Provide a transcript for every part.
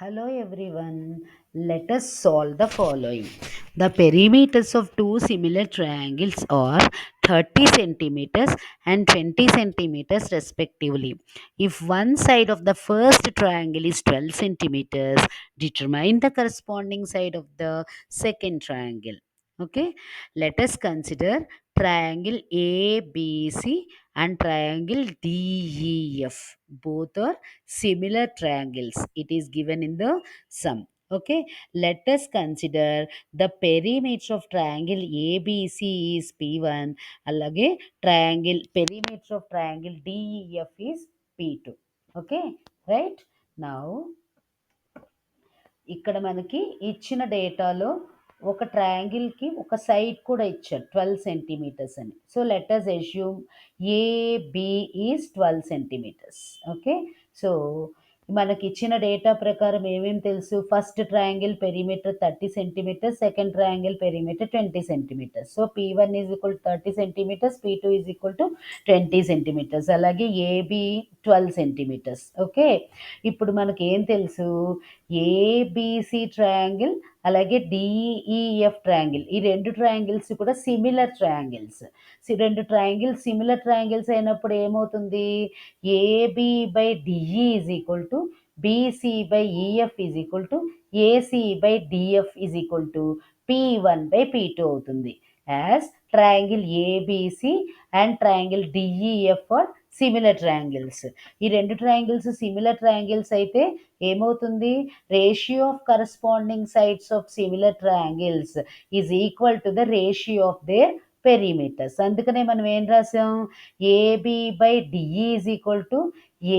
Hello everyone. Let us solve the following. The perimeters of two similar triangles are 30 centimeters and 20 centimeters respectively. If one side of the first triangle is 12 centimeters, determine the corresponding side of the second triangle. Okay, let us consider triangle ABC and triangle DEF. Both are similar triangles. It is given in the sum. Okay, let us consider the perimeter of triangle ABC is P1, అలాగే triangle perimeter of triangle DEF is P2. Okay, right? Now ఇక్కడ మనకి ఇచ్చిన డేటాలో ఒక ట్రయాంగిల్కి ఒక side కూడా ఇచ్చారు 12 centimetres అని. So let us assume A B is 12 centimetres. Okay, so మనకి ఇచ్చిన డేటా ప్రకారం ఏమేమి తెలుసు? First triangle perimeter 30 centimetres, second triangle perimeter 20 centimetres. So P1 is equal 30 centimetres, P2 is equal to 20 centimetres, అలాగే ఏబి 12 సెంటీమీటర్స్. ఓకే, ఇప్పుడు మనకి ఏం తెలుసు? ఏబిసి ట్రయాంగిల్ అలాగే డిఈఎఫ్ ట్రయాంగిల్, ఈ రెండు ట్రయాంగిల్స్ కూడా సిమిలర్ ట్రయాంగిల్స్. రెండు ట్రయాంగిల్స్ సిమిలర్ ట్రయాంగిల్స్ అయినప్పుడు ఏమవుతుంది? A B by D E is equal to B C by E F is equal to A C by D F is equal to P1 by P2 అవుతుంది. As triangle A B C and triangle D E F are similar triangles. ఈ రెండు triangles similar triangles అయితే ఏమవుతుంది? Ratio of corresponding sides of similar triangles is equal to the ratio of their perimeters. అందుకనే మనం ఏం రాసాం? A B by D E is equal to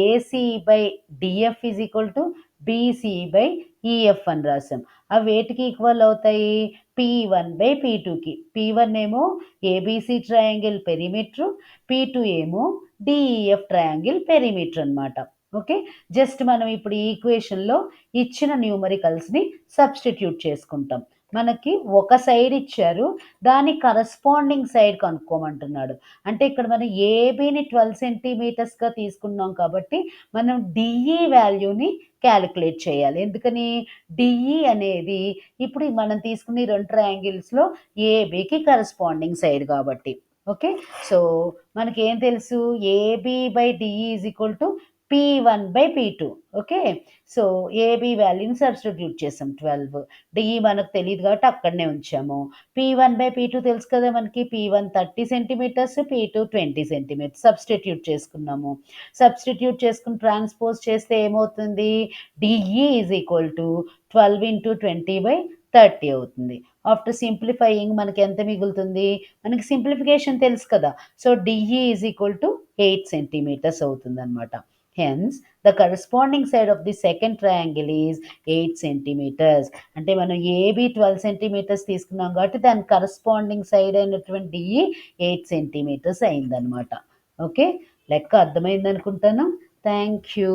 A C by D F is equal to B C by EF అని రాసాం. అవి వేటికి ఈక్వల్ అవుతాయి? P1 by P2కి. P1 ఏమో ఏబిసి ట్రయాంగిల్ పెరిమీటర్, P2 ఏమో డిఈఎఫ్ ట్రయాంగిల్ పెరిమీటర్ అనమాట. ఓకే, జస్ట్ మనం ఇప్పుడు ఈ ఈక్వేషన్లో ఇచ్చిన న్యూమరికల్స్ని సబ్స్టిట్యూట్ చేసుకుంటాం. మనకి ఒక సైడ్ ఇచ్చారు, దాని కరస్పాండింగ్ సైడ్ కనుక్కోమంటున్నాడు. అంటే ఇక్కడ మనం ఏబిని 12 సెంటీమీటర్స్గా తీసుకున్నాం కాబట్టి మనం డిఈ వాల్యూని క్యాలిక్యులేట్ చేయాలి. ఎందుకని? డిఈ అనేది ఇప్పుడు మనం తీసుకున్న రెండు ట్రయాంగిల్స్లో ఏబికి కరస్పాండింగ్ సైడ్ కాబట్టి. ఓకే, సో మనకి ఏం తెలుసు? A B by D E is equal to P1 by P2. Okay, so A B వాల్యూని సబ్స్టిట్యూట్ చేసాం 12, డిఈ మనకు తెలియదు కాబట్టి అక్కడనే ఉంచాము. P1 బై P2 తెలుసు కదా మనకి. P1 30 centimetres, P2 20 centimetres. Substitute చేసుకున్నాము. సబ్స్టిట్యూట్ చేసుకుని ట్రాన్స్పోజ్ చేస్తే ఏమవుతుంది? D E is equal to 12 into 20 by 30 అవుతుంది. ఆఫ్టర్ సింప్లిఫైయింగ్ మనకి ఎంత మిగులుతుంది? మనకి సింప్లిఫికేషన్ తెలుసు కదా. So D E is equal to 8 centimetres అవుతుంది అనమాట. Hence, the corresponding side of the second triangle is 8 centimeters. అంటే మనం ఏబి 12 సెంటీమీటర్స్ తీసుకున్నాం కాబట్టి దాని కరస్పాండింగ్ సైడ్ అయినటువంటి డిఈ 8 సెంటీమీటర్స్ అయిందనమాట. ఓకే, లెక్క అర్థమైంది అనుకుంటాను. Thank you.